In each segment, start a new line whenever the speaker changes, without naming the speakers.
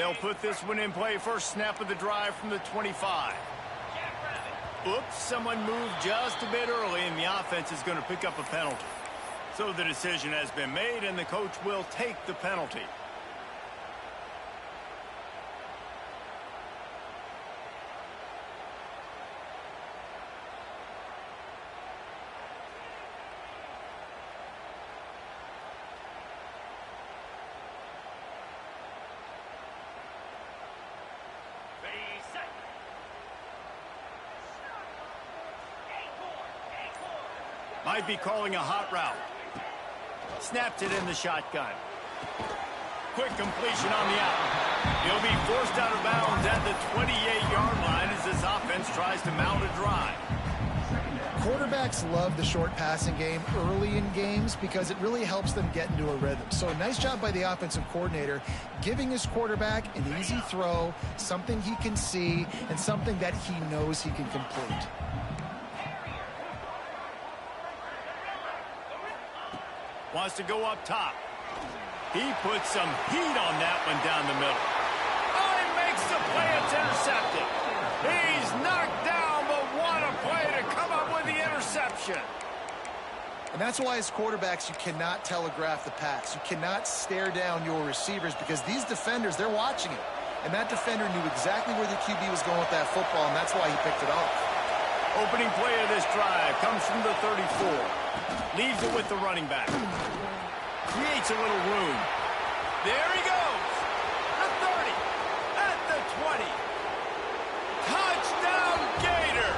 They'll put this one in play first snap of the drive from the 25. Oops, someone moved just a bit early, and the offense is going to pick up a penalty. So the decision has been made, and the coach will take the penalty. Might be calling a hot route. Snapped it in the shotgun. Quick completion on the out. He'll be forced out of bounds at the 28-yard line as this offense tries to mount a drive.
Quarterbacks love the short passing game early in games because it really helps them get into a rhythm. So nice job by the offensive coordinator giving his quarterback an easy throw, something he can see, and something that he knows he can complete.
Wants to go up top. He puts some heat on that one down the middle. Oh, he makes the play. It's intercepted. He's knocked down, but what a play to come up with the interception.
And that's why as quarterbacks, you cannot telegraph the pass. You cannot stare down your receivers because these defenders, they're watching it. And that defender knew exactly where the QB was going with that football, and that's why he picked it off.
Opening play of this drive comes from the 34. Leaves it with the running back. Creates a little room. There he goes. The 30. At the 20. Touchdown Gator.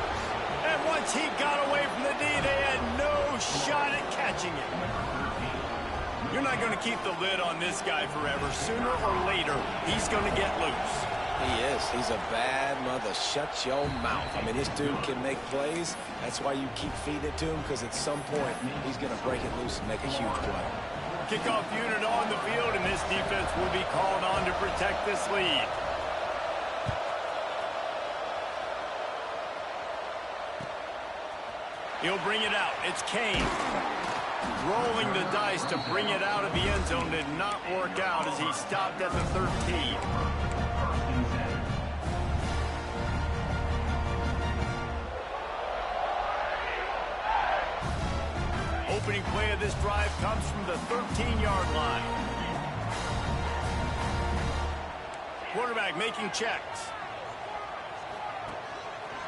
And once he got away from the D, they had no shot at catching it. You're not going to keep the lid on this guy forever. Sooner or later, he's going to get loose.
He is. He's a bad mother. Shut your mouth. I mean, this dude can make plays. That's why you keep feeding it to him, because at some point, he's going to break it loose and make a huge play.
Kickoff unit on the field, and this defense will be called on to protect this lead. He'll bring it out. It's Kane. Rolling the dice to bring it out of the end zone did not work out as he stopped at the 13. Opening play of this drive comes from the 13-yard line. Quarterback making checks.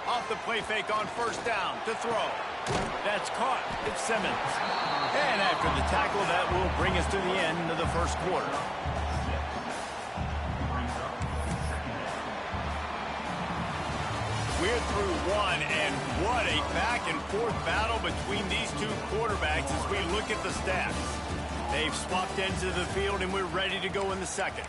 Off the play fake on first down to throw. That's caught. It's Simmons. And after the tackle, that will bring us to the end of the first quarter. We're through one, and what a back-and-forth battle between these two quarterbacks as we look at the stats. They've swapped ends of the field, and we're ready to go in the second.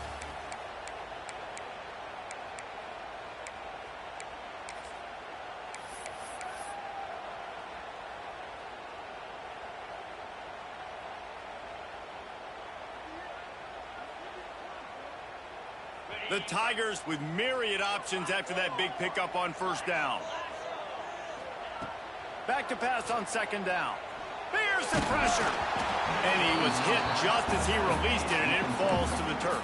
The Tigers with myriad options after that big pickup on first down. Back to pass on second down. Here's the pressure. And he was hit just as he released it, and it falls to the turf.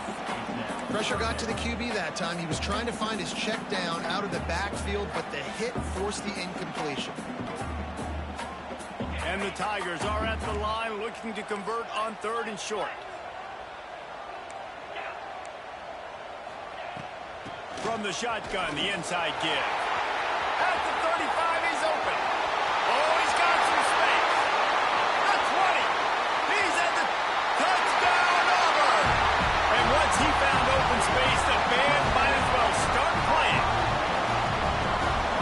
Pressure got to the QB that time. He was trying to find his check down out of the backfield, but the hit forced the incompletion.
And the Tigers are at the line looking to convert on third and short. From the shotgun, the inside give. At the 35, he's open. Oh, he's got some space. The 20. He's at the touchdown over. And once he found open space, the band might as well start playing.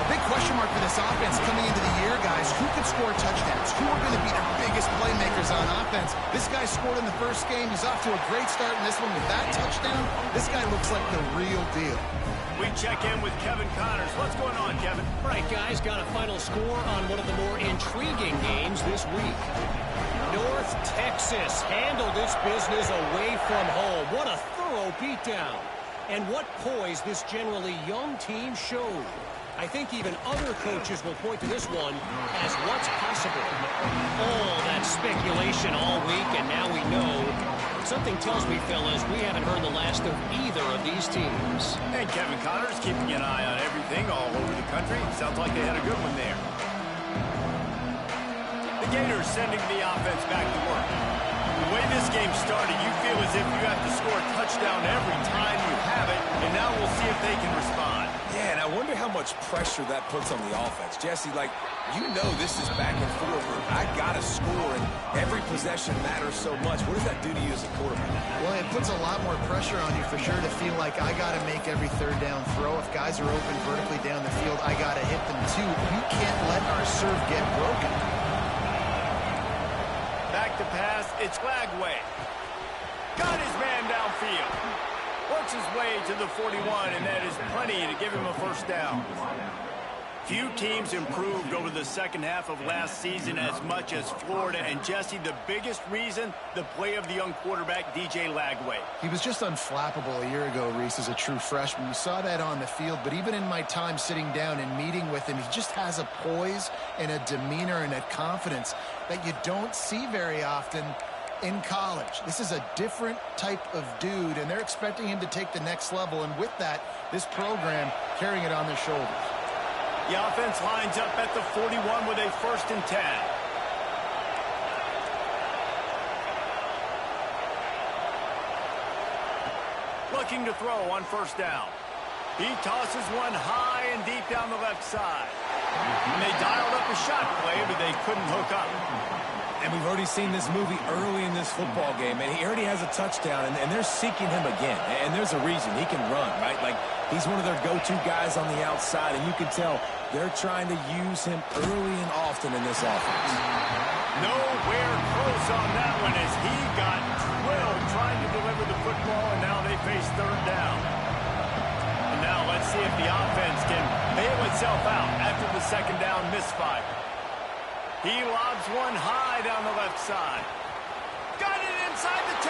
A big question mark for this offense coming into the year, guys. Who could score touchdowns? Who are going to be the biggest playmakers on offense? This guy scored in the first game. He's off to a great start in this one with that touchdown. This guy looks like the real deal.
We check in with Kevin Connors. What's going on, Kevin?
All right, guys, got a final score on one of the more intriguing games this week. North Texas handled its business away from home. What a thorough beatdown. And what poise this generally young team showed. I think even other coaches will point to this one as what's possible. All that speculation all week, and now we know something tells me, fellas, we haven't heard the last of either of these teams.
And Kevin Connors keeping an eye on everything all over the country. Sounds like they had a good one there. The Gators sending the offense back to work. The way this game started, you feel as if you have to score a touchdown every time you have it, and now we'll see if they can respond.
Yeah, and I wonder how much pressure that puts on the offense. Jesse, like, you know this is back and forth. I got to score, and every possession matters so much. What does that do to you as a quarterback?
Well, it puts a lot more pressure on you for sure to feel like I got to make every third down throw. If guys are open vertically down the field, I got to hit them too. We can't let our serve get broken.
Back to pass, it's Lagway. Got his man downfield. Works his way to the 41, and that is plenty to give him a first down. Few teams improved over the second half of last season as much as Florida. And Jesse, the biggest reason, the play of the young quarterback, DJ Lagway.
He was just unflappable a year ago, Reese, as a true freshman. You saw that on the field, but even in my time sitting down and meeting with him, he just has a poise and a demeanor and a confidence that you don't see very often in college. This is a different type of dude, and they're expecting him to take the next level, and with that, this program carrying it on their shoulders.
The offense lines up at the 41 with a 1st and 10. Looking to throw on 1st down. He tosses one high and deep down the left side. And they dialed up a shot play, but they couldn't hook up.
And we've already seen this movie early in this football game, and he already has a touchdown, and they're seeking him again. And there's a reason. He can run, right? Like, he's one of their go-to guys on the outside, and you can tell they're trying to use him early and often in this offense.
Nowhere close on that one as he got drilled trying to deliver the football, and now they face 3rd down. And now let's see if the offense can bail itself out after the 2nd down misfire. He lobs one high down the left side. Got it inside the 10.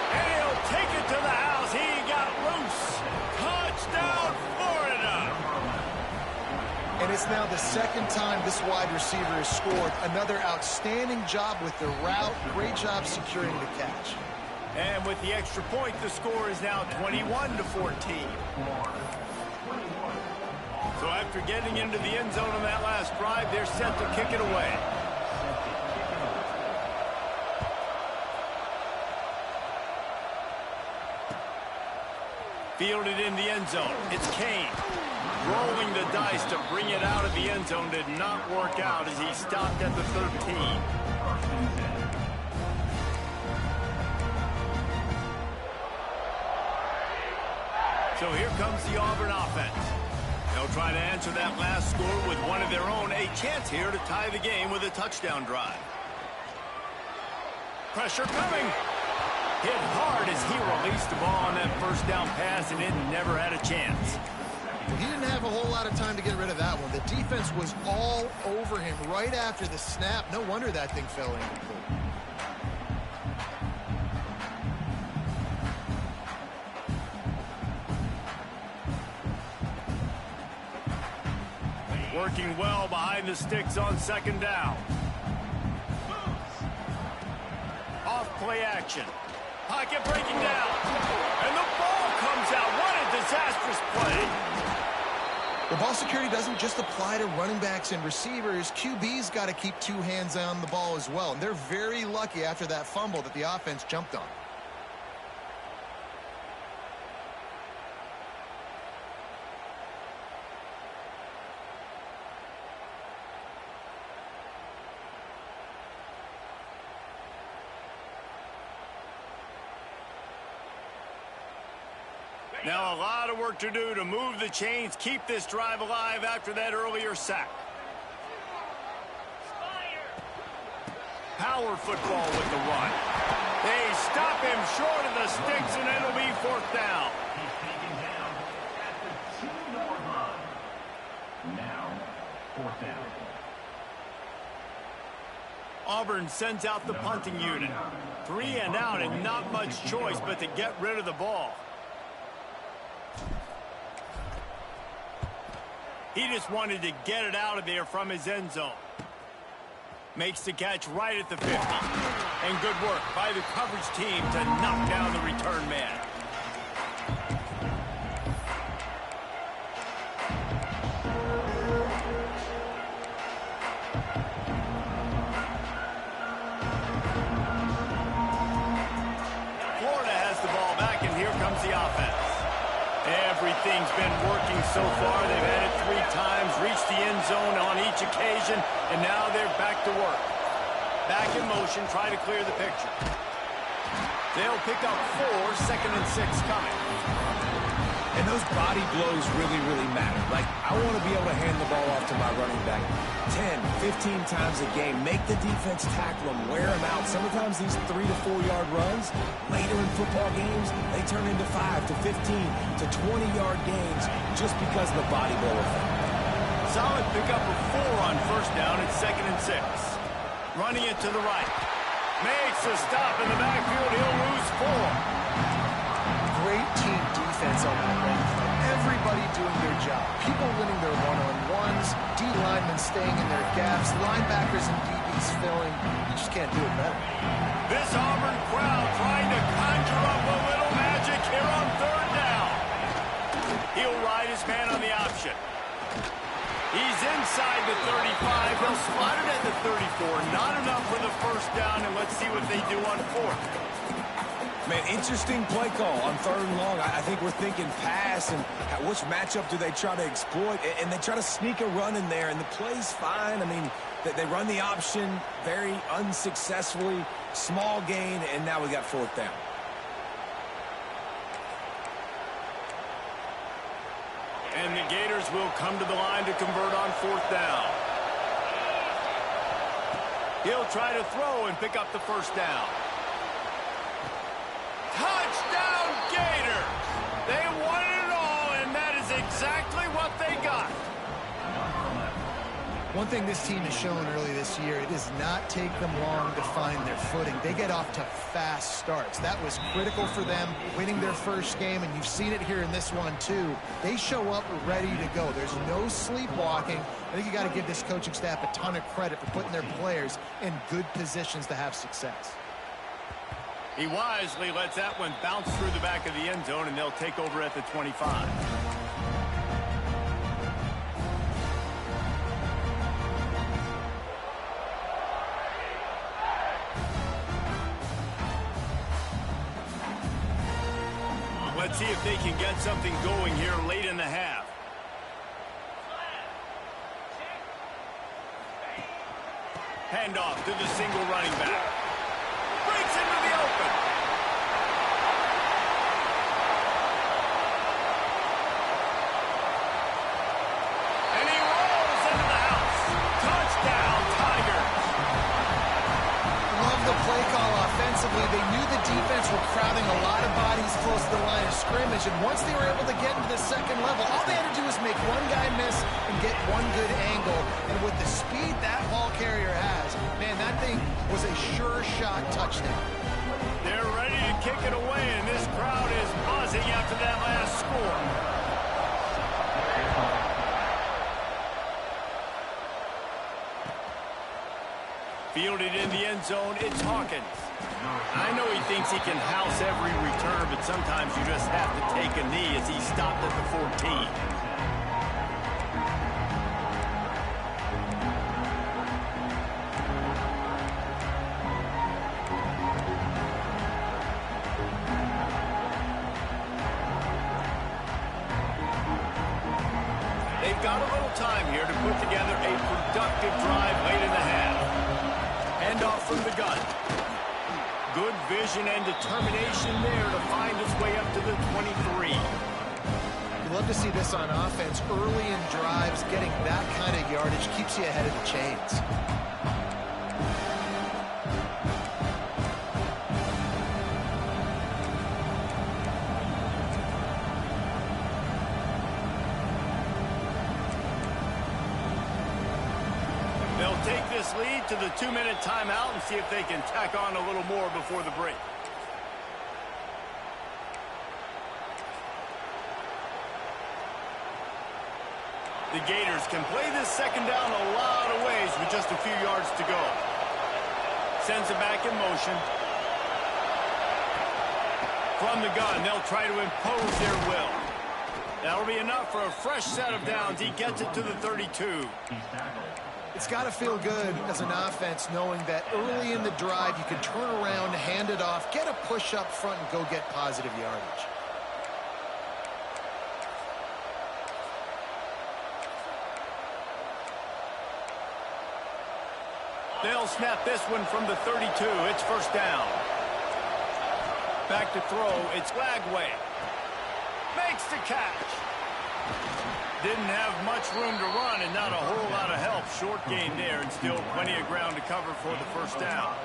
And he'll take it to the house. He got loose. Touchdown, Florida.
And it's now the 2nd time this wide receiver has scored. Another outstanding job with the route. Great job securing the catch.
And with the extra point, the score is now 21-14. So after getting into the end zone on that last drive, they're set to kick it away. Fielded in the end zone. It's Kane. Rolling the dice to bring it out of the end zone did not work out as he stopped at the 13. So here comes the Auburn offense. They'll try to answer that last score with one of their own. A chance here to tie the game with a touchdown drive. Pressure coming. Hit hard as he released the ball on that 1st down pass, and it never had a chance.
He didn't have a whole lot of time to get rid of that one. The defense was all over him right after the snap. No wonder that thing fell incomplete.
Working well behind the sticks on 2nd down. Off play action. Pocket breaking down. And the ball comes out. What a disastrous play.
The ball security doesn't just apply to running backs and receivers. QB's got to keep 2 hands on the ball as well. And they're very lucky after that fumble that the offense jumped on.
Now a lot of work to do to move the chains, keep this drive alive after that earlier sack. Power football with the run. They stop him short of the sticks, and it'll be 4th down.
Now, 4th down.
Auburn sends out the punting unit. 3 and out, and not much choice but to get rid of the ball. He just wanted to get it out of there from his end zone. Makes the catch right at the 50. And good work by the coverage team to knock down the return man. Florida has the ball back, and here comes the offense. Everything's been working so far. They've had it 3 times, reached the end zone on each occasion, and now they're back to work. Back in motion, try to clear the picture. They'll pick up 4, 2nd and 6 coming.
And those body blows really, really matter. Like, I want to be able to hand the ball off to my running back 10, 15 times a game. Make the defense tackle them, wear them out. Sometimes these 3 to 4 yard runs, later in football games, they turn into 5 to 15 to 20-yard gains just because of the body blow effect.
Solid pickup of 4 on 1st down and 2nd and 6. Running it to the right. Makes a stop in the backfield. He'll lose 4.
Great team defense on that run. Everybody doing their job. People winning their one-on-ones, D linemen staying in their gaps, linebackers and DBs filling. You just can't do it better.
This Auburn crowd trying to conjure up a little magic here on 3rd down. He'll ride his man on the option. He's inside the 35. They'll spot it at the 34. Not enough for the 1st down, and let's see what they do on 4th.
Man, interesting play call on 3rd and long. I think we're thinking pass, and which matchup do they try to exploit? And they try to sneak a run in there, and the play's fine. I mean, they run the option very unsuccessfully, small gain, and now we got 4th down.
And the Gators will come to the line to convert on 4th down. He'll try to throw and pick up the 1st down. Touchdown, Gators! They won it all, and that is exactly what they got.
One thing this team has shown early this year, it does not take them long to find their footing. They get off to fast starts. That was critical for them, winning their 1st game, and you've seen it here in this one, too. They show up ready to go. There's no sleepwalking. I think you got to give this coaching staff a ton of credit for putting their players in good positions to have success.
He wisely lets that one bounce through the back of the end zone, and they'll take over at the 25. Let's see if they can get something going here late in the half. Handoff to the single running back. Breaks into the open. And he rolls into the house. Touchdown, Tigers.
Love the play call offensively. They knew the defense were crowding a lot of bodies close to the line of scrimmage, and once they were able to get into the 2nd level, all they had to do was make one guy miss and get one good angle. And with the speed that ball carrier has, man, that thing was a sure shot touchdown.
They're ready to kick it away, and this crowd is buzzing after that last score. Fielded in the end zone, it's Hawkins. I know he thinks he can house every return, but sometimes you just have to take a knee as he stopped at the 14. They've got a little time here to put together a productive drive late in the half. Handoff from the gun. Good vision and determination there to find his way up to the 23.
You love to see this on offense. Early in drives, getting that kind of yardage keeps you ahead of the chains.
They'll take this lead to the 2-minute timeout and see if they can tack on a little more before the break. The Gators can play this 2nd down a lot of ways with just a few yards to go. Sends it back in motion. From the gun, they'll try to impose their will. That'll be enough for a fresh set of downs. He gets it to the 32.
It's got to feel good as an offense knowing that early in the drive you can turn around, hand it off, get a push up front, and go get positive yardage.
They'll snap this one from the 32. It's first down. Back to throw. It's Lagway. Makes the catch. Didn't have much room to run and not a whole lot of help. Short gain there and still plenty of ground to cover for the first down.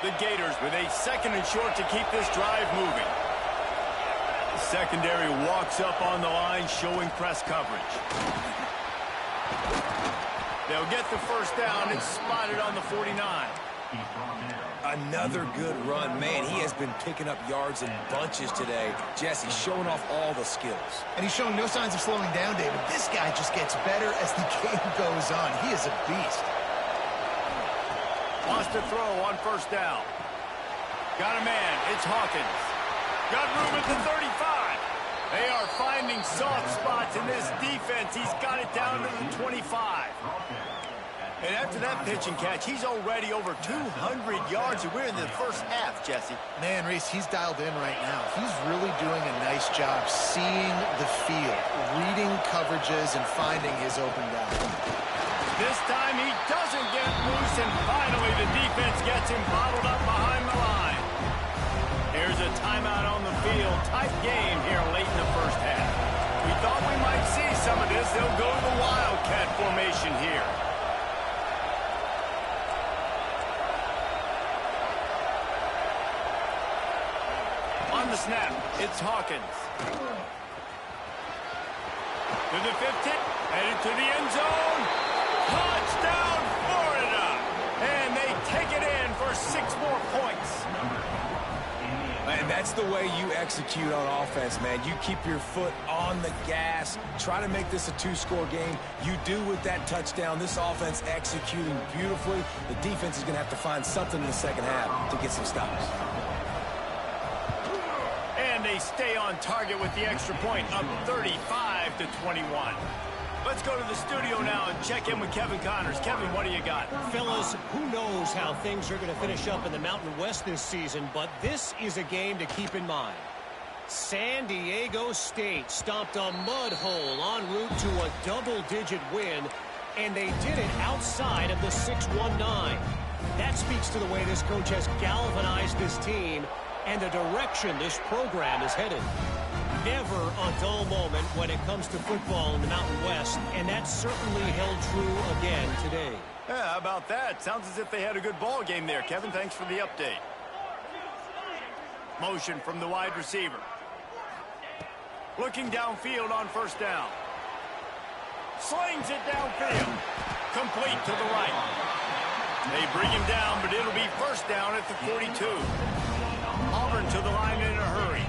The Gators with a second and short to keep this drive moving. The secondary walks up on the line showing press coverage. They'll get the first down. It's spotted on the 49.
Another good run. Man, he has been picking up yards in bunches today. Jesse showing off all the skills.
And he's showing no signs of slowing down, David. This guy just gets better as the game goes on. He is a beast.
Wants to throw on first down. Got a man. It's Hawkins. Got room at the 35. They are finding soft spots in this defense. He's got it down to the 25. And after that pitch and catch, he's already over 200 yards, and we're in the first half, Jesse.
Man, Reese, he's dialed in right now. He's really doing a nice job seeing the field, reading coverages, and finding his open guy.
This time he doesn't get loose, and finally the defense gets him bottled up behind the line. Here's a timeout on the field. Tight game here late in the first half. We thought we might see some of this. They'll go to the Wildcat formation here. On the snap, it's Hawkins. To the 15, headed to the end zone. Touchdown, Florida! And they take it in for 6 more points.
And that's the way you execute on offense, man. You keep your foot on the gas. Try to make this a 2-score game. You do with that touchdown. This offense executing beautifully. The defense is going to have to find something in the second half to get some stops.
And they stay on target with the extra point, up 35-21. Let's go to the studio now and check in with Kevin Connors. Kevin, what do you got?
Fellas, who knows how things are going to finish up in the Mountain West this season, but this is a game to keep in mind. San Diego State stomped a mud hole en route to a double-digit win, and they did it outside of the 6-1-9. That speaks to the way this coach has galvanized this team and the direction this program is headed. Never a dull moment when it comes to football in the Mountain West, and that certainly held true again today.
Yeah, how about that? Sounds as if they had a good ball game there. Kevin, thanks for the update. Motion from the wide receiver. Looking downfield on first down. Slings it downfield. Complete to the right. They bring him down, but it'll be first down at the 42. Auburn to the line in a hurry.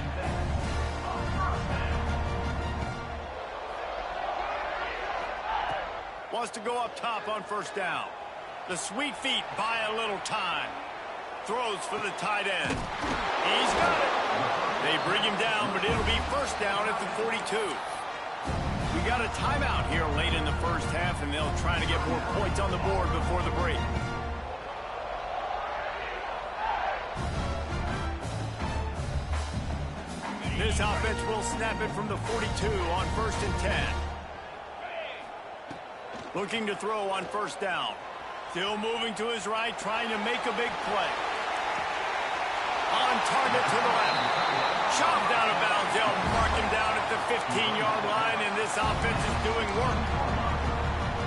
Wants to go up top on first down. The sweet feet buy a little time. Throws for the tight end. He's got it. They bring him down, but it'll be first down at the 42. We got a timeout here late in the first half, and they'll try to get more points on the board before the break. This offense will snap it from the 42 on first and 10. Looking to throw on first down. Still moving to his right, trying to make a big play. On target to the left. Chopped out of bounds. They'll mark him down at the 15-yard line, and this offense is doing work.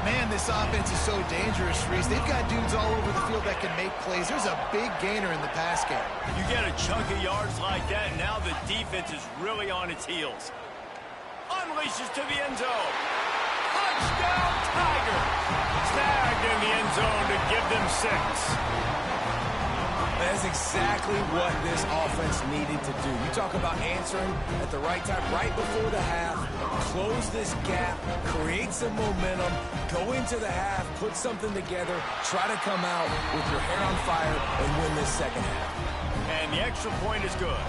Man, this offense is so dangerous, Reese. They've got dudes all over the field that can make plays. There's a big gainer in the pass game.
You get a chunk of yards like that, and now the defense is really on its heels. Unleashes to the end zone. Touchdown, Tigers! Snagged in the end zone to give them 6.
That's exactly what this offense needed to do. You talk about answering at the right time, right before the half, close this gap, create some momentum, go into the half, put something together, try to come out with your hair on fire and win this second half.
And the extra point is good.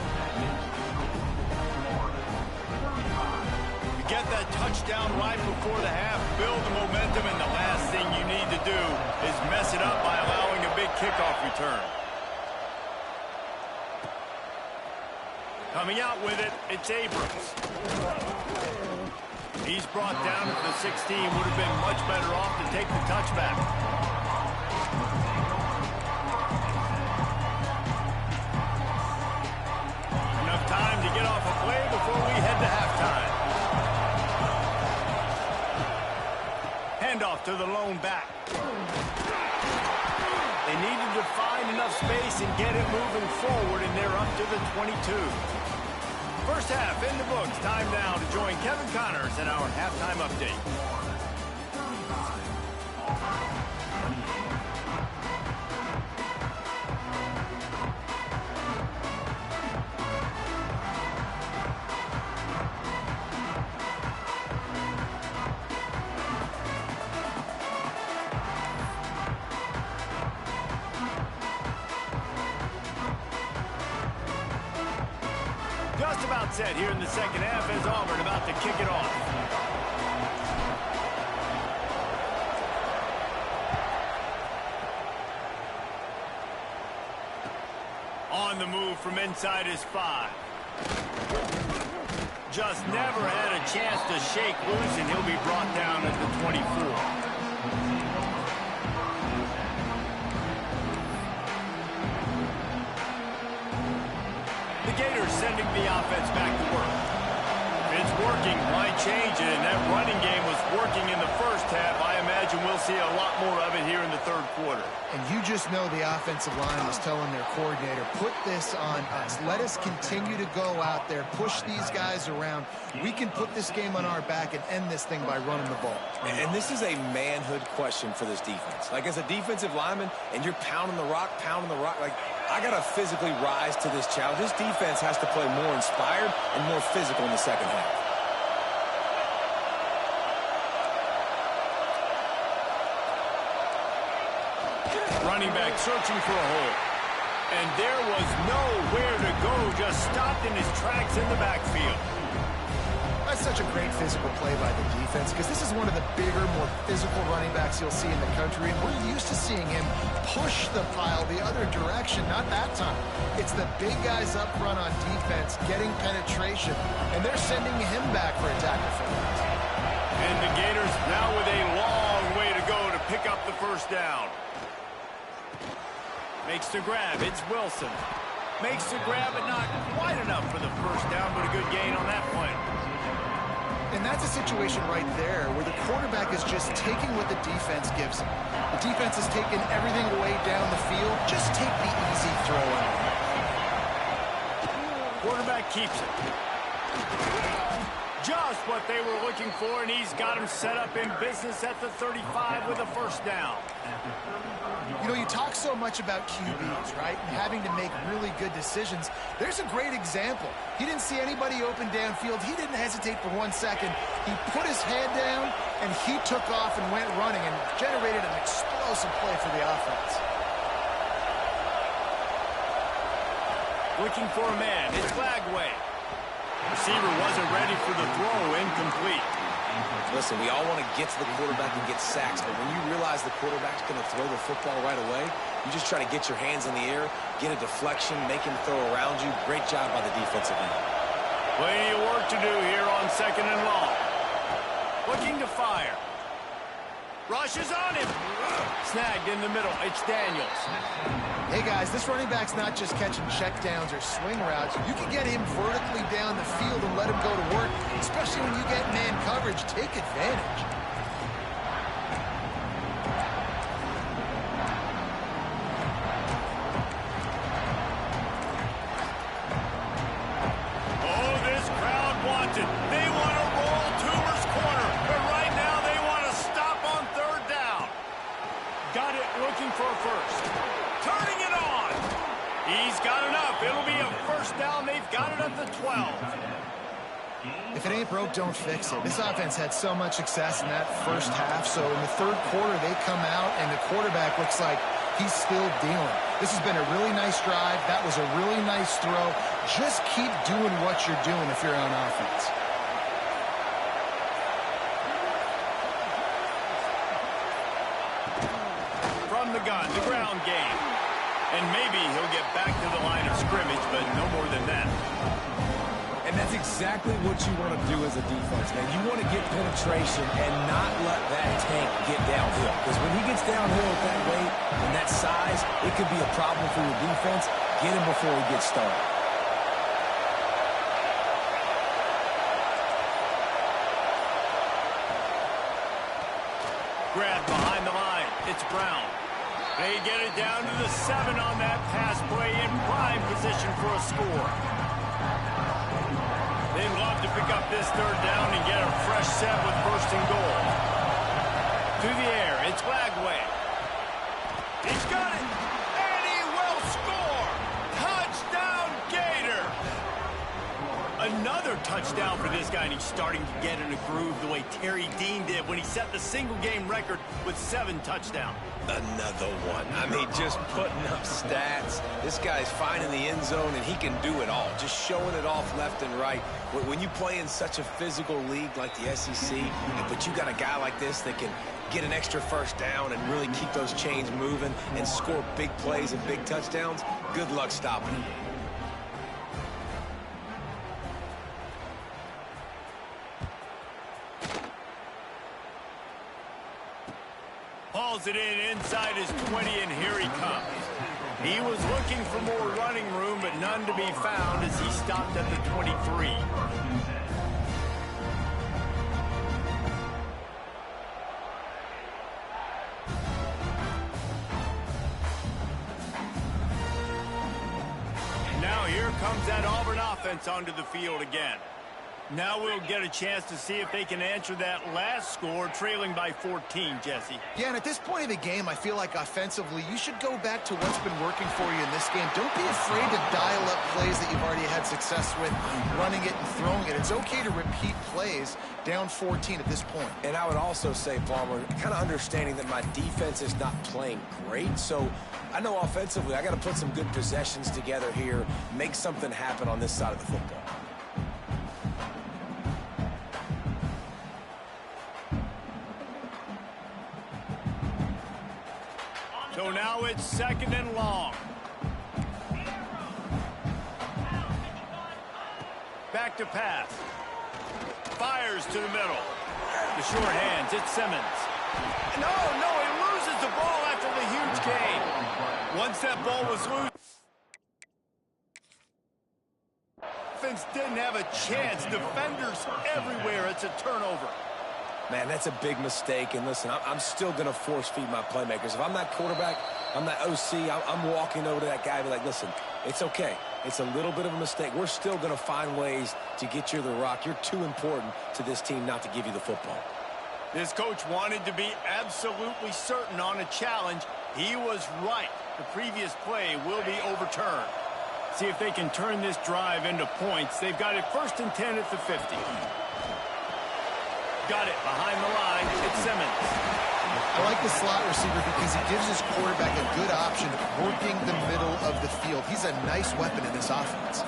You get that touchdown right before the half, build the momentum, and the last thing you need to do is mess it up by allowing a big kickoff return. Coming out with it, it's Abrams. He's brought down to the 16. Would have been much better off to take the touchback. Enough time to get off a play before we head to halftime. Handoff to the lone back. They needed to find enough space and get it moving forward, and they're up to the 22. First half in the books. Time now to join Kevin Connors in our halftime update. Just about set here in the second half as Auburn about to kick it off. On the move from inside his 5. Just never had a chance to shake loose, and he'll be brought down at the 24. The Gators sending the offense back to work. It's working. Why change it? And that running game was working in the first half. I imagine we'll see a lot more of it here in the third quarter.
And you just know the offensive line was telling their coordinator, put this on us. Let us continue to go out there, push these guys around. We can put this game on our back and end this thing by running the ball.
And this is a manhood question for this defense. Like, as a defensive lineman, and you're pounding the rock, like, I got to physically rise to this challenge. This defense has to play more inspired and more physical in the second half.
Running back searching for a hole. And there was nowhere to go, just stopped in his tracks in the backfield.
That's such a great physical play by the defense because this is one of the bigger, more physical running backs you'll see in the country, and we're used to seeing him push the pile the other direction. Not that time. It's the big guys up front on defense getting penetration, and they're sending him back for a tackle for that.
And the Gators now with a long way to go to pick up the first down. Makes the grab. It's Wilson. Makes the grab, but not quite enough for the first down, but a good gain on that play.
And that's a situation right there where the quarterback is just taking what the defense gives him. The defense is taking everything away down the field. Just take the easy throw on.
Quarterback keeps it. Just what they were looking for, and he's got him set up in business at the 35 with a first down.
You know, you talk so much about QBs, right? And having to make really good decisions. There's a great example. He didn't see anybody open downfield. He didn't hesitate for 1 second. He put his head down, and he took off and went running and generated an explosive play for the offense.
Looking for a man. It's Flagway. Receiver wasn't ready for the throw. Incomplete.
Listen, we all want to get to the quarterback and get sacks, but when you realize the quarterback's going to throw the football right away, you just try to get your hands in the air, get a deflection, make him throw around you. Great job by the defensive end.
Plenty of work to do here on 2nd and long. Looking to fire. Rushes on him. Snagged in the middle. It's Daniels.
Hey, guys, this running back's not just catching checkdowns or swing routes. You can get him vertically down the field and let him go to work, especially when you get man coverage. Take advantage.
Oh, this crowd wants it. They want to roll Toomer's corner, but right now they want to stop on 3rd down. Got it looking for a first. Turning it on.
If it ain't broke, don't fix it. This offense had so much success in that first half, so in the third quarter, they come out, and the quarterback looks like he's still dealing. This has been a really nice drive. That was a really nice throw. Just keep doing what you're doing if you're on offense.
From the gun, the ground game. And maybe he'll get back to the line of scrimmage, but no more than that.
And that's exactly what you want to do as a defense, man. You want to get penetration and not let that tank get downhill. Because when he gets downhill at that weight and that size, it could be a problem for your defense. Get him before he gets started.
Grab behind the line. It's Brown. They get it down to the 7 on that pass play in prime position for a score. They'd love to pick up this third down and get a fresh set with first and goal. Through the air, it's Lagway. He's got it, and he will score! Touchdown, Gator! Another touchdown for this guy, and he's starting to get in a groove the way Terry Dean did when he set the single-game record with 7 touchdowns.
Another one. I mean, just putting up stats. This guy's finding the end zone, and he can do it all. Just showing it off left and right. When you play in such a physical league like the SEC, but you got a guy like this that can get an extra first down and really keep those chains moving and score big plays and big touchdowns, good luck stopping him.
Hauls it in inside his 20, and here he comes. He was looking for more running room, but none to be found as he stopped at the 23. Now here comes that Auburn offense onto the field again. Now we'll get a chance to see if they can answer that last score, trailing by 14, Jesse.
Yeah, and at this point of the game, I feel like offensively, you should go back to what's been working for you in this game. Don't be afraid to dial up plays that you've already had success with, running it and throwing it. It's okay to repeat plays down 14 at this point.
And I would also say, Palmer, kind of understanding that my defense is not playing great, so I know offensively I got to put some good possessions together here, make something happen on this side of the football.
So now it's 2nd and long. Back to pass. Fires to the middle. The short hands, it's Simmons. No, he loses the ball after the huge gain. Once that ball was loose, offense didn't have a chance. Defenders everywhere. It's a turnover.
Man, that's a big mistake. And listen, I'm still going to force feed my playmakers. If I'm not quarterback, I'm not OC, I'm walking over to that guy and be like, listen, it's okay. It's a little bit of a mistake. We're still going to find ways to get you the rock. You're too important to this team not to give you the football.
This coach wanted to be absolutely certain on a challenge. He was right. The previous play will be overturned. See if they can turn this drive into points. They've got it 1st and 10 at the 50. Got it behind the line. It's Simmons.
I like the slot receiver because he gives his quarterback a good option working the middle of the field. He's a nice weapon in this offense.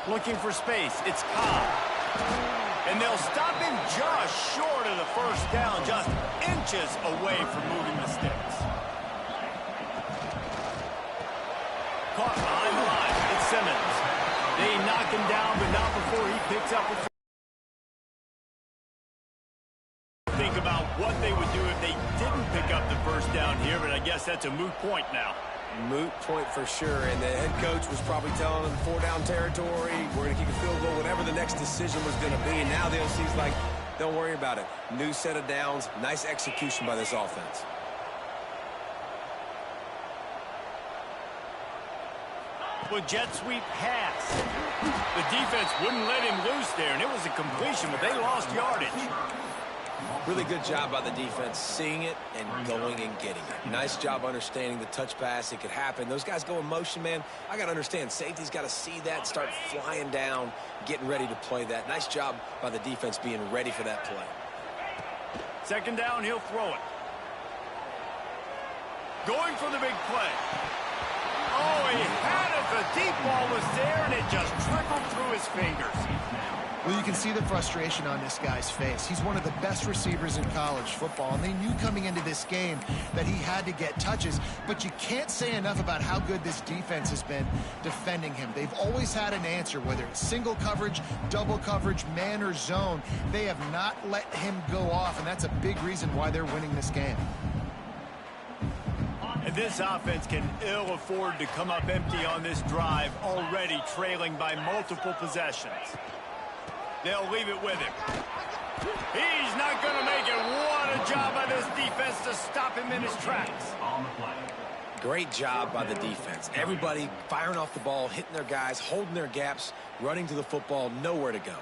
Looking for space. It's Cobb. And they'll stop him just short of the first down, just inches away from moving the sticks. Caught behind the line. It's Simmons. They knock him down, but not before he picks up a... Think about what they would do if they didn't pick up the first down here, but I guess that's a moot point now.
Moot point for sure, and the head coach was probably telling them 4-down territory, we're going to kick a field goal, whatever the next decision was going to be, and now the OC's like, don't worry about it. New set of downs, nice execution by this offense.
With jet sweep pass. The defense wouldn't let him loose there, and it was a completion, but they lost yardage.
Really good job by the defense, seeing it and going and getting it. Nice job understanding the touch pass. It could happen. Those guys go in motion, man. I got to understand, safety's got to see that, start flying down, getting ready to play that. Nice job by the defense being ready for that play.
Second down, he'll throw it. Going for the big play. Oh, he had it. The deep ball was there, and it just trickled through his fingers.
Well, you can see the frustration on this guy's face. He's one of the best receivers in college football, and they knew coming into this game that he had to get touches, but you can't say enough about how good this defense has been defending him. They've always had an answer, whether it's single coverage, double coverage, man or zone. They have not let him go off, and that's a big reason why they're winning this game.
And this offense can ill afford to come up empty on this drive, already trailing by multiple possessions. They'll leave it with him. He's not going to make it. What a job by this defense to stop him in his tracks.
Great job by the defense. Everybody firing off the ball, hitting their guys, holding their gaps, running to the football, nowhere to go.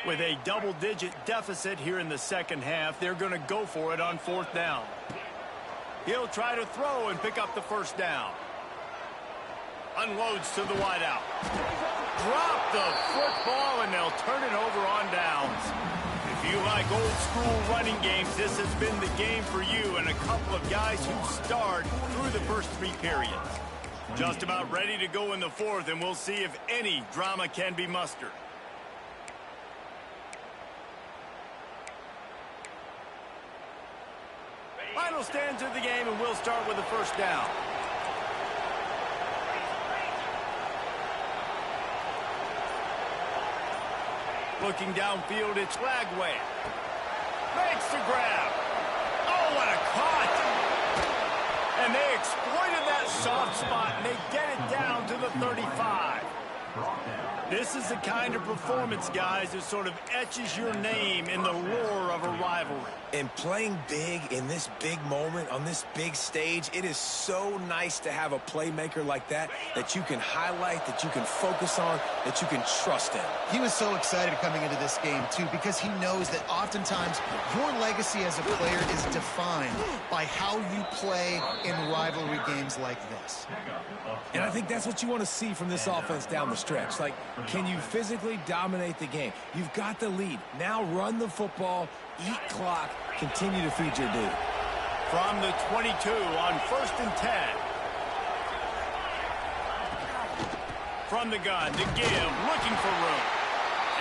With a double-digit deficit here in the second half, they're going to go for it on fourth down. He'll try to throw and pick up the first down. Unloads to the wideout. Drop the football, and they'll turn it over on downs. If you like old-school running games, this has been the game for you and a couple of guys who starred through the first three periods. Just about ready to go in the fourth, and we'll see if any drama can be mustered. Final stands of the game, and we'll start with the first down. Looking downfield, it's Lagway. Makes the grab. Oh, what a cut! And they exploited that soft spot, and they get it down to the 35. This is the kind of performance, guys, that sort of etches your name in the lore of a rivalry.
And playing big in this big moment, on this big stage, it is so nice to have a playmaker like that you can highlight, that you can focus on, that you can trust in.
He was so excited coming into this game, too, because he knows that oftentimes your legacy as a player is defined by how you play in rivalry games like this.
And I think that's what you want to see from this offense down the stretch. Like, can you physically dominate the game? You've got the lead. Now run the football, eat clock, continue to feed your dude.
From the 22 on 1st and 10. From the gun to give, looking for room.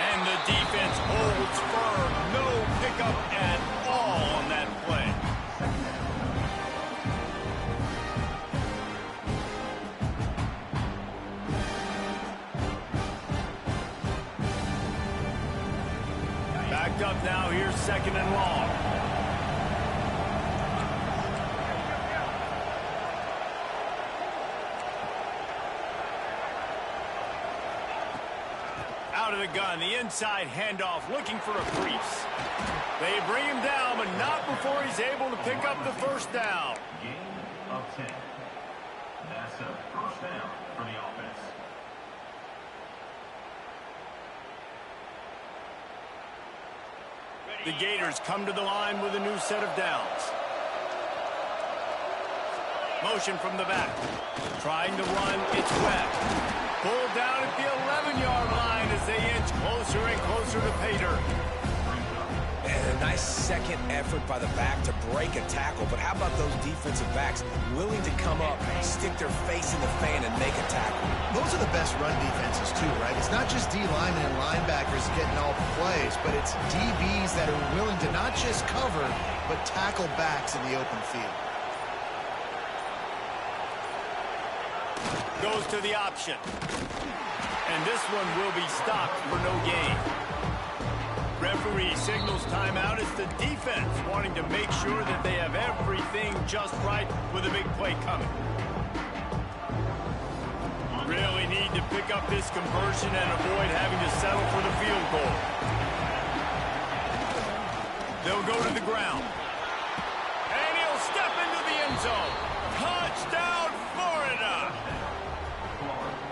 And the defense holds firm. No pickup at all on that play. Backed up now, here's second and long. Out of the gun, the inside handoff, looking for a crease. They bring him down, but not before he's able to pick up the first down.
Gain of 10. That's a first down for the offense.
The Gators come to the line with a new set of downs. Motion from the back. Trying to run, it's Webb. Pulled down at the 11-yard line as they inch closer and closer to pay dirt.
And a nice second effort by the back to break a tackle. But how about those defensive backs willing to come up, stick their face in the fan, and make a tackle?
Those are the best run defenses, too, right? It's not just D-linemen and linebackers getting all the plays, but it's DBs that are willing to not just cover, but tackle backs in the open field.
Goes to the option. And this one will be stopped for no gain. Referee signals timeout. It's the defense wanting to make sure that they have everything just right with a big play coming. Really need to pick up this conversion and avoid having to settle for the field goal. They'll go to the ground. And he'll step into the end zone. Touchdown, Florida!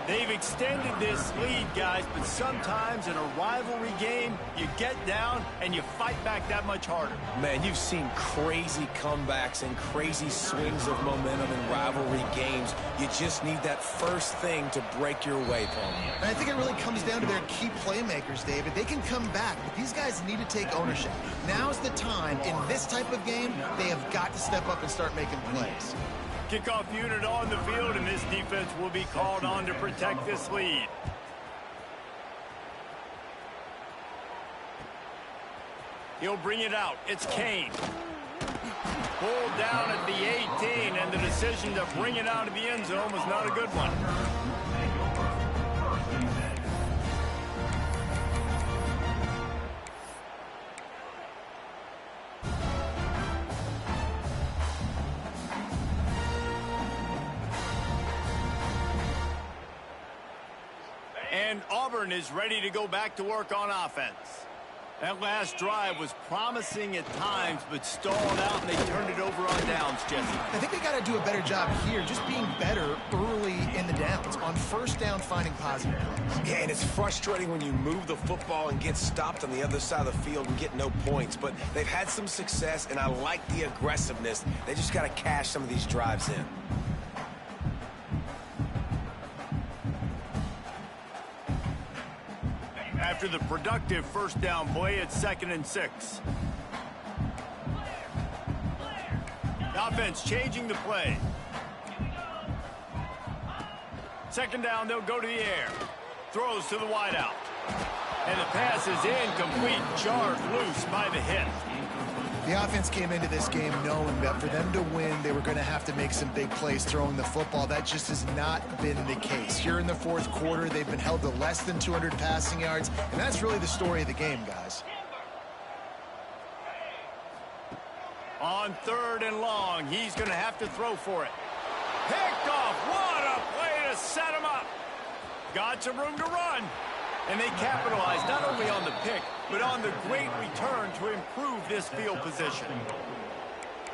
They've extended this lead, guys, but sometimes in a rivalry game, you get down and you fight back that much harder.
Man, you've seen crazy comebacks and crazy swings of momentum in rivalry games. You just need that first thing to break your way, Paul.
And I think it really comes down to their key playmakers, David. They can come back, but these guys need to take ownership. Now's the time. In this type of game, they have got to step up and start making plays.
Kickoff unit on the field, and this defense will be called on to protect this lead. He'll bring it out. It's Kane. Pulled down at the 18, and the decision to bring it out of the end zone was not a good one. And Auburn is ready to go back to work on offense. That last drive was promising at times, but stalled out, and they turned it over on downs, Jesse.
I think they got to do a better job here, just being better early in the downs. On first down, finding positive plays.
Yeah, and it's frustrating when you move the football and get stopped on the other side of the field and get no points. But they've had some success, and I like the aggressiveness. They just got to cash some of these drives in.
After the productive first down play, it's 2nd and 6. The offense changing the play. 2nd down, they'll go to the air. Throws to the wideout. And the pass is incomplete, jarred loose by the hit.
The offense came into this game knowing that for them to win, they were going to have to make some big plays throwing the football. That just has not been the case. Here in the fourth quarter, they've been held to less than 200 passing yards, and that's really the story of the game, guys.
On 3rd and long, he's going to have to throw for it. Picked off. What a play to set him up. Got some room to run. And they capitalized not only on the pick, but on the great return to improve this field position.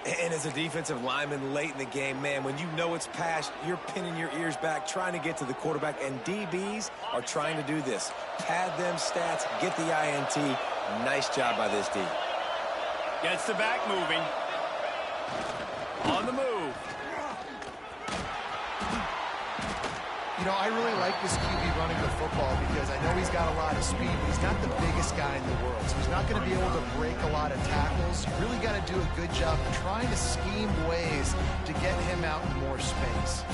And as a defensive lineman late in the game, man, when you know it's past, you're pinning your ears back, trying to get to the quarterback, and DBs are trying to do this. Pad them stats, get the INT. Nice job by this D.
Gets the back moving. On the move.
You know, I really like this QB running the football because I know he's got a lot of speed, but he's not the biggest guy in the world. So he's not going to be able to break a lot of tackles. You really got to do a good job of trying to scheme ways to get him out in more space.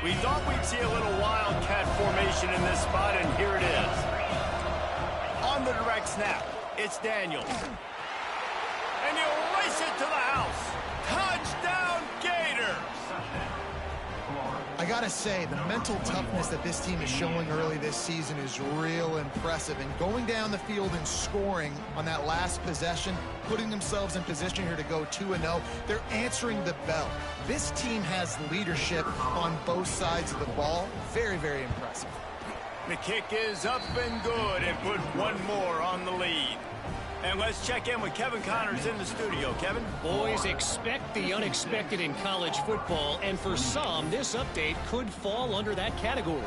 We thought we'd see a little wildcat formation in this spot, and here it is. On the direct snap, it's Daniels. And he'll race it to the house. Touchdown, Gators!
I got to say, the mental toughness that this team is showing early this season is real impressive. And going down the field and scoring on that last possession, putting themselves in position here to go 2-0, they're answering the bell. This team has leadership on both sides of the ball. Very, very impressive.
The kick is up and good, and put one more on the lead. And let's check in with Kevin Connors in the studio. Kevin?
Boys, expect the unexpected in college football, and for some, this update could fall under that category.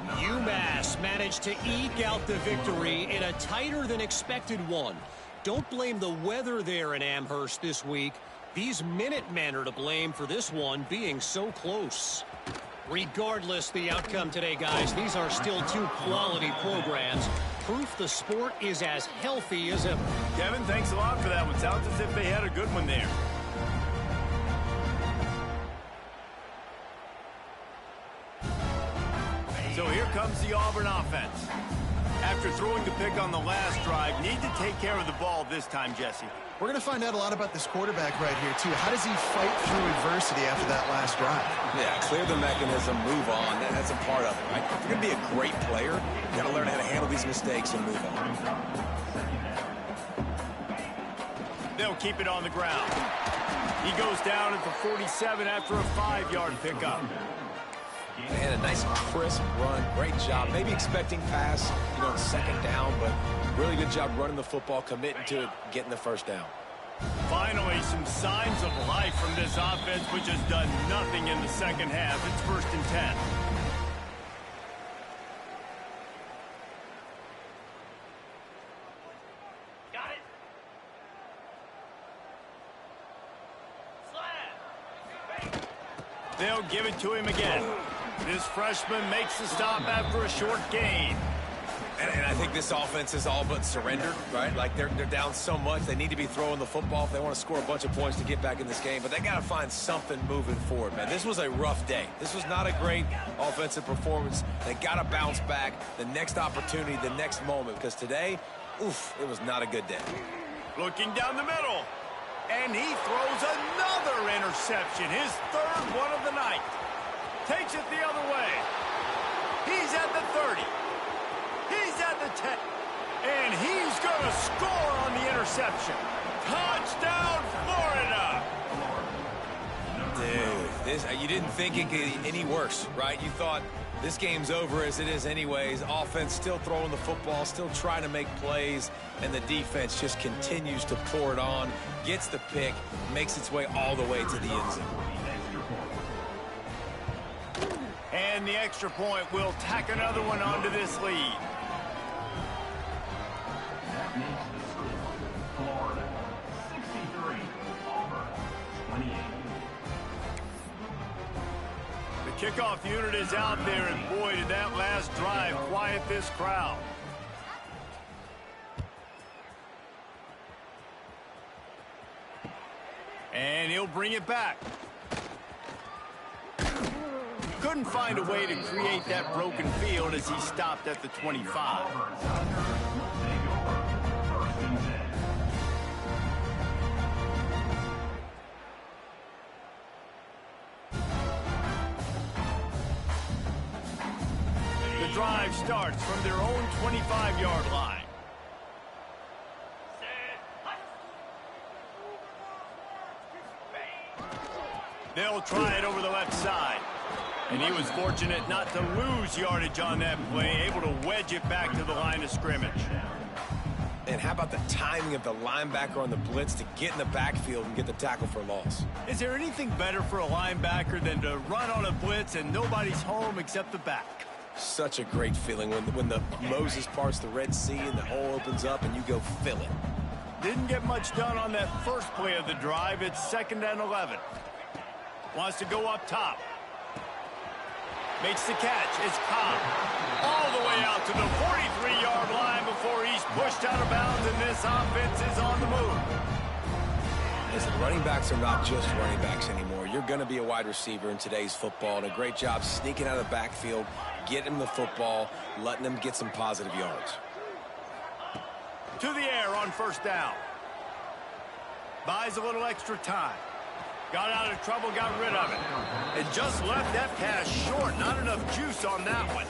UMass managed to eke out the victory in a tighter-than-expected one. Don't blame the weather there in Amherst this week. These Minutemen are to blame for this one being so close. Regardless the outcome today, guys, these are still two quality programs. Proof the sport is as healthy as ever.
Kevin, thanks a lot for that one. Sounds as if they had a good one there. So here comes the Auburn offense. After throwing the pick on the last drive, need to take care of the ball this time, Jesse.
We're going to find out a lot about this quarterback right here, too. How does he fight through adversity after that last drive?
Yeah, clear the mechanism, move on. That's a part of it, right? If you're going to be a great player, you got to learn how to handle these mistakes and move on.
They'll keep it on the ground. He goes down at the 47 after a 5-yard pickup.
And a nice crisp run. Great job. Maybe expecting pass, on second down, but really good job running the football, committing to it, getting the first down.
Finally, some signs of life from this offense, which has done nothing in the second half. It's 1st and 10.
Got it.
They'll give it to him again. This freshman makes the stop after a short gain.
And I think this offense is all but surrendered, right? Like they're down so much, they need to be throwing the football if they want to score a bunch of points to get back in this game. But they got to find something moving forward, man. This was a rough day. This was not a great offensive performance. They got to bounce back the next opportunity, the next moment, because today, it was not a good day.
Looking down the middle. And he throws another interception, his 3rd one of the night. Takes it the other way. He's at the 30. He's at the 10. And he's going to score on the interception. Touchdown, Florida!
Dude, you didn't think it could get any worse, right? You thought this game's over as it is anyways. Offense still throwing the football, still trying to make plays, and the defense just continues to pour it on, gets the pick, makes its way all the way to the end zone.
And the extra point will tack another one onto this lead.
That makes the score Florida 63, Auburn 28.
The kickoff unit is out there, and boy, did that last drive quiet this crowd. And he'll bring it back. Couldn't find a way to create that broken field as he stopped at the 25. The drive starts from their own 25-yard line. They'll try it over the left side. And he was fortunate not to lose yardage on that play, able to wedge it back to the line of scrimmage.
And how about the timing of the linebacker on the blitz to get in the backfield and get the tackle for loss?
Is there anything better for a linebacker than to run on a blitz and nobody's home except the back?
Such a great feeling when the Moses parts the Red Sea and the hole opens up and you go fill it.
Didn't get much done on that first play of the drive. It's 2nd and 11. Wants to go up top. Makes the catch. It's Cobb. All the way out to the 43-yard line before he's pushed out of bounds, and this offense is on the move.
Listen, running backs are not just running backs anymore. You're going to be a wide receiver in today's football, and a great job sneaking out of the backfield, getting them the football, letting them get some positive yards.
To the air on 1st down. Buys a little extra time. Got out of trouble, got rid of it. And just left that pass short. Not enough juice on that one.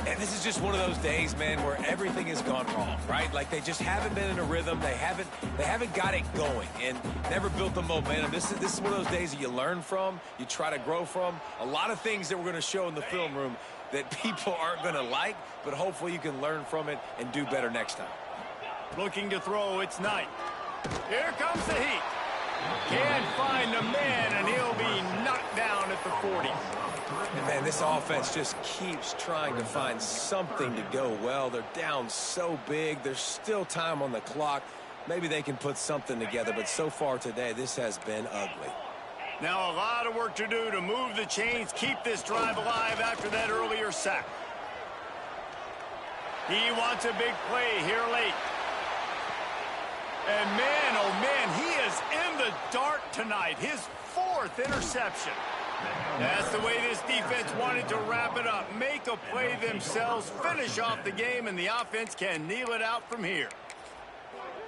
And this is just one of those days, man, where everything has gone wrong, right? Like they just haven't been in a rhythm. They haven't got it going and never built the momentum. This is one of those days that you learn from, you try to grow from. A lot of things that we're going to show in the film room that people aren't going to like, but hopefully you can learn from it and do better next time.
Looking to throw, it's Knight. Here comes the heat. Can't find the man, and he'll be knocked down at the 40.
And, man, this offense just keeps trying to find something to go well. They're down so big. There's still time on the clock. Maybe they can put something together, but so far today, this has been ugly.
Now a lot of work to do to move the chains, keep this drive alive after that earlier sack. He wants a big play here late. And man, oh man, he is in the dark tonight. His 4th interception. That's the way this defense wanted to wrap it up. Make a play themselves, finish off the game, and the offense can kneel it out from here.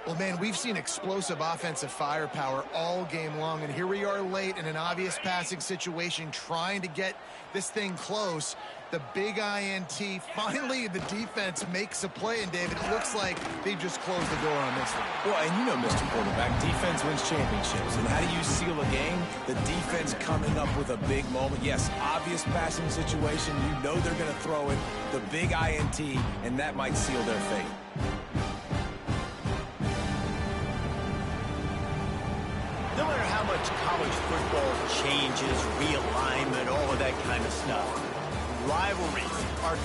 Well, man, we've seen explosive offensive firepower all game long, and here we are late in an obvious passing situation trying to get this thing close, the big INT. Finally, the defense makes a play, and David, it looks like they just closed the door on this one.
Well, and you know, Mr. Quarterback, defense wins championships. And how do you seal a game? The defense coming up with a big moment. Yes, obvious passing situation. You know they're going to throw it. The big INT, and that might seal their fate.
No matter how much college football changes, realignment, all of that kind of stuff, rivalries are